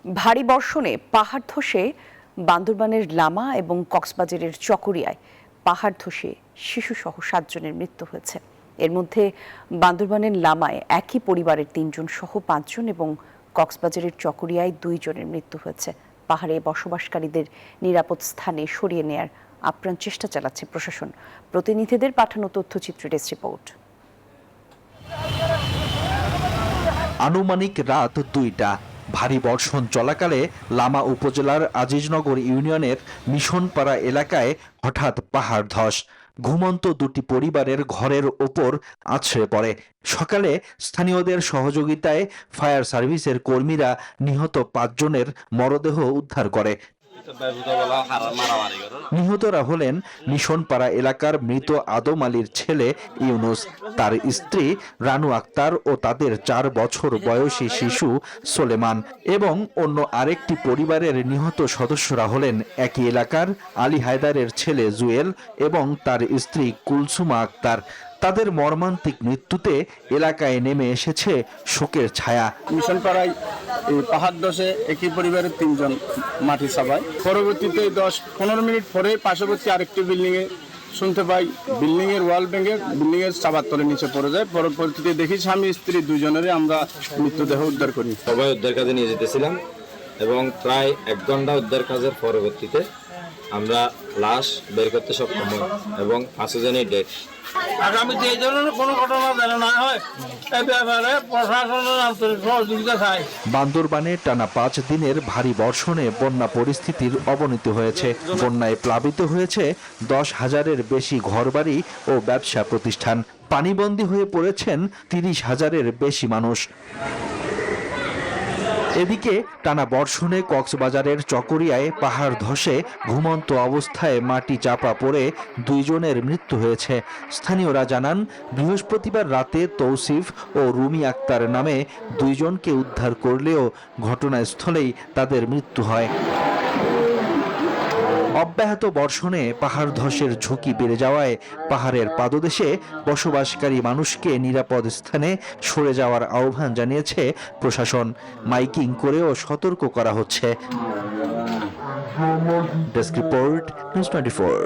ভারী বর্ষণে পাহাড় ধসে বান্দরবানের লামা এবং কক্সবাজারের চকরিয়ায় পাহাড় ধসে শিশুসহ 7 জনের মৃত্যু হয়েছে। এর মধ্যে বান্দরবানের লামায় একই পরিবারের 3 জন সহ 5 জন এবং কক্সবাজারের চকরিয়ায় 2 জনের মৃত্যু হয়েছে। পাহাড়ে বসবাসকারীদের নিরাপদ স্থানে সরিয়ে নেয়ার আপ্রাণ চেষ্টা চালাচ্ছে প্রশাসন। প্রতিনিধিদের পাঠানো তথ্যচিত্র ডেস্ক রিপোর্ট। আনুমানিক রাত 2টা। ভারী বর্ষণ চলাকালে লামা উপজেলার আজিজনগর ইউনিয়নের মিশনপাড়া এলাকায় হঠাৎ পাহাড় ধস ঘুমন্ত 2টি পরিবারের ঘরের ওপর আছড়ে পড়ে। সকালে স্থানীয়দের সহযোগিতায় ফায়ার সার্ভিসের কর্মীরা নিহত 5 জনের মরদেহ উদ্ধার করে। নিহতরা হলেন মিশনপাড়া এলাকার মৃত আদম আলীর ছেলে ইউনুস, তার স্ত্রী রানু আক্তার ও তাদের 4 বছর বয়সী শিশু সোলেমান এবং অন্য আরেকটি পরিবারের নিহত সদস্যরা হলেন একই এলাকার আলী হায়দারের ছেলে জুয়েল এবং তার স্ত্রী কুলসুমা আক্তার। তাদের মর্মান্তিক মৃত্যুতে এলাকায় নেমে এসেছে শোকের ছায়া। মিশনপাড়ায় পাহাড় ধসে একই পরিবারের 3 জন মাটি চাপায়। পরবর্তীতে 10-15 মিনিট পরে পার্শ্ববর্তী আরেকটি বিল্ডিং এ শুনতে পাই বিল্ডিং এর ওয়াল ভেঙে বিল্ডিং এর চাপার তলে নিচে পড়ে যায়। পরবর্তীতে দেখি স্বামী স্ত্রী 2 জনেরই আমরা মৃতদেহ উদ্ধার করি। সবাই উদ্ধার কাজে নিয়ে যেতেছিলাম এবং প্রায় 1 ঘন্টা উদ্ধার কাজের পরবর্তীতে আমরা লাশ বের করতে সক্ষম হই এবং 5 জনই ডেড। আগামীতে এই ধরনের কোনো ঘটনা যেন না হয় এই ব্যাপারে প্রশাসনের আন্তরিক সহযোগিতা চাই। বান্দরবানে টানা 5 দিনের ভারী বর্ষণে বন্যা পরিস্থিতির অবনতি হয়েছে। বন্যায় প্লাবিত হয়েছে 10,000-এর বেশি ঘরবাড়ি ও ব্যবসা প্রতিষ্ঠান। পানিবন্দী হয়ে পড়েছেন 30,000-এর বেশি মানুষ। এদিকে টানা বর্ষণে কক্সবাজারের চকরিয়ায় পাহাড় ধসে ঘুমন্ত অবস্থায় মাটি চাপা পড়ে 2 জনের মৃত্যু হয়েছে। স্থানীয়রা জানান, বৃহস্পতিবার রাতে তৌসিফ ও রুমি আক্তার নামে 2 জনকে উদ্ধার করলেও ঘটনাস্থলেই তাদের মৃত্যু হয়। অব্যাহত বর্ষণে পাহাড় ধসের ঝুঁকি বেড়ে যাওয়ায় পাহাড়ের পাদদেশে বসবাসকারী মানুষকে নিরাপদ স্থানে সরে যাওয়ার আহ্বান জানিয়েছে প্রশাসন। মাইকিং করেও সতর্ক করা হচ্ছে। Desk report, news 24।